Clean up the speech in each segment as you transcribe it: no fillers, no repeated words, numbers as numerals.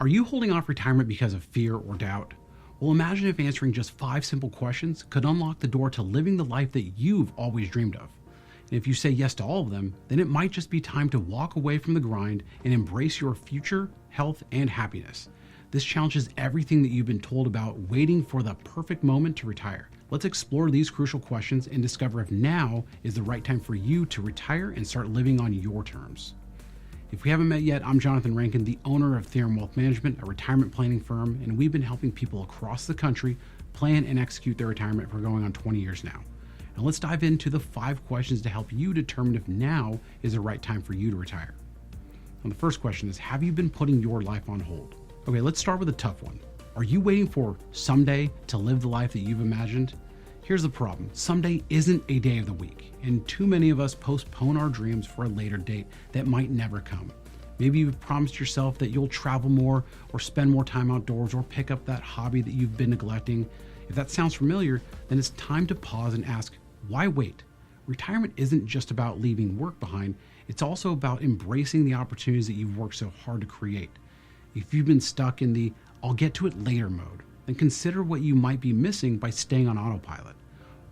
Are you holding off retirement because of fear or doubt? Well, imagine if answering just 5 simple questions could unlock the door to living the life that you've always dreamed of. And if you say yes to all of them, then it might just be time to walk away from the grind and embrace your future, health, and happiness. This challenges everything that you've been told about waiting for the perfect moment to retire. Let's explore these crucial questions and discover if now is the right time for you to retire and start living on your terms. If we haven't met yet, I'm Jonathan Rankin, the owner of Theorem Wealth Management, a retirement planning firm, and we've been helping people across the country plan and execute their retirement for going on 20 years now. Now let's dive into the 5 questions to help you determine if now is the right time for you to retire. Now the first question is, have you been putting your life on hold? Okay, let's start with a tough one. Are you waiting for someday to live the life that you've imagined? Here's the problem. Someday isn't a day of the week, and too many of us postpone our dreams for a later date that might never come. Maybe you've promised yourself that you'll travel more or spend more time outdoors or pick up that hobby that you've been neglecting. If that sounds familiar, then it's time to pause and ask, why wait? Retirement isn't just about leaving work behind, it's also about embracing the opportunities that you've worked so hard to create. If you've been stuck in the I'll get to it later mode, then consider what you might be missing by staying on autopilot.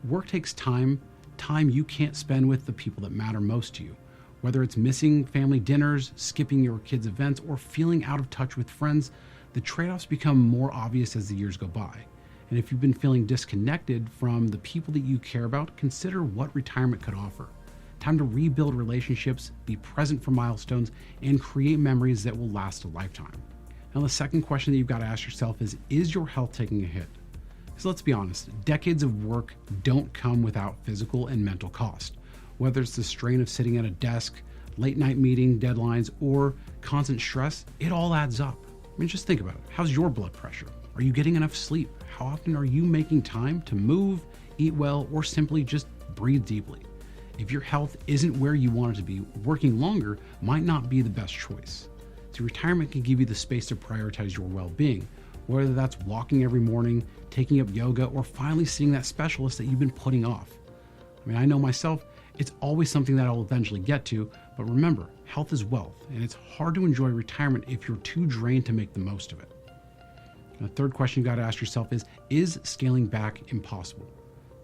Work takes time you can't spend with the people that matter most to you. Whether it's missing family dinners, skipping your kids' events, or feeling out of touch with friends, the trade-offs become more obvious as the years go by. And if you've been feeling disconnected from the people that you care about, consider what retirement could offer. Time to rebuild relationships, be present for milestones, and create memories that will last a lifetime. Now, the second question that you've got to ask yourself is your health taking a hit? So let's be honest, decades of work don't come without physical and mental cost. Whether it's the strain of sitting at a desk, late night meeting deadlines, or constant stress, it all adds up. I mean, just think about it. How's your blood pressure? Are you getting enough sleep? How often are you making time to move, eat well, or simply just breathe deeply? If your health isn't where you want it to be, working longer might not be the best choice. So retirement can give you the space to prioritize your well-being, whether that's walking every morning, taking up yoga, or finally seeing that specialist that you've been putting off. I mean, I know myself, it's always something that I'll eventually get to, but remember, health is wealth, and it's hard to enjoy retirement if you're too drained to make the most of it. And the third question you got to ask yourself is scaling back impossible?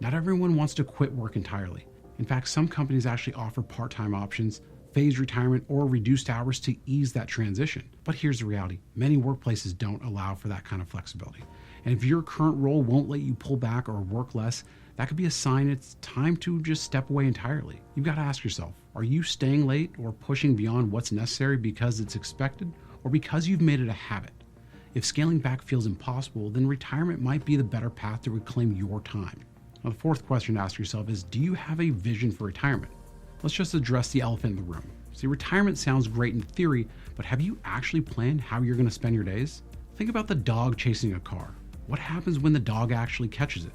Not everyone wants to quit work entirely. In fact, some companies actually offer part-time options, phased retirement, or reduced hours to ease that transition. But here's the reality. Many workplaces don't allow for that kind of flexibility. And if your current role won't let you pull back or work less, that could be a sign it's time to just step away entirely. You've got to ask yourself, are you staying late or pushing beyond what's necessary because it's expected or because you've made it a habit? If scaling back feels impossible, then retirement might be the better path to reclaim your time. Now, the fourth question to ask yourself is, do you have a vision for retirement? Let's just address the elephant in the room. See, retirement sounds great in theory, but have you actually planned how you're going to spend your days? Think about the dog chasing a car. What happens when the dog actually catches it?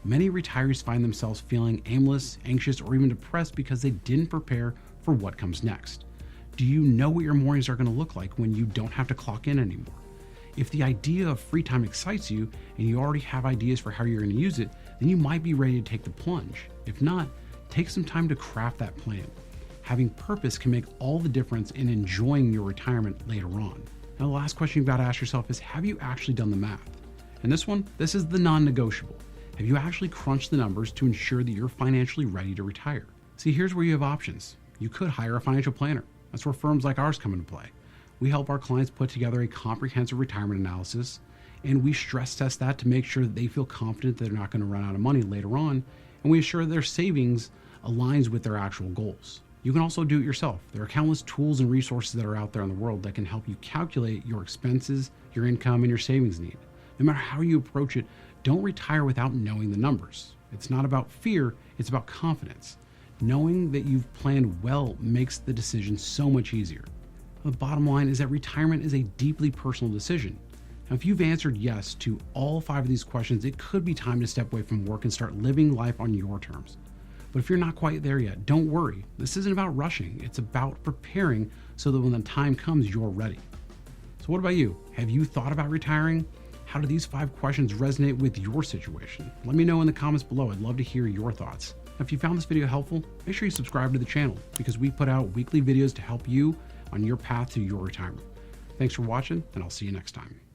Many retirees find themselves feeling aimless, anxious, or even depressed because they didn't prepare for what comes next. Do you know what your mornings are going to look like when you don't have to clock in anymore? If the idea of free time excites you and you already have ideas for how you're going to use it, then you might be ready to take the plunge. If not, take some time to craft that plan. Having purpose can make all the difference in enjoying your retirement later on. Now, the last question you've got to ask yourself is, have you actually done the math? And this is the non-negotiable. Have you actually crunched the numbers to ensure that you're financially ready to retire? See, here's where you have options. You could hire a financial planner. That's where firms like ours come into play. We help our clients put together a comprehensive retirement analysis, and we stress test that to make sure that they feel confident that they're not going to run out of money later on, and we assure their savings aligns with their actual goals. You can also do it yourself. There are countless tools and resources that are out there in the world that can help you calculate your expenses, your income, and your savings need. No matter how you approach it, don't retire without knowing the numbers. It's not about fear, it's about confidence. Knowing that you've planned well makes the decision so much easier. The bottom line is that retirement is a deeply personal decision. Now, if you've answered yes to all 5 of these questions, it could be time to step away from work and start living life on your terms. But if you're not quite there yet, don't worry. This isn't about rushing. It's about preparing so that when the time comes, you're ready. So what about you? Have you thought about retiring? How do these 5 questions resonate with your situation? Let me know in the comments below. I'd love to hear your thoughts. Now, if you found this video helpful, make sure you subscribe to the channel because we put out weekly videos to help you on your path to your retirement. Thanks for watching, and I'll see you next time.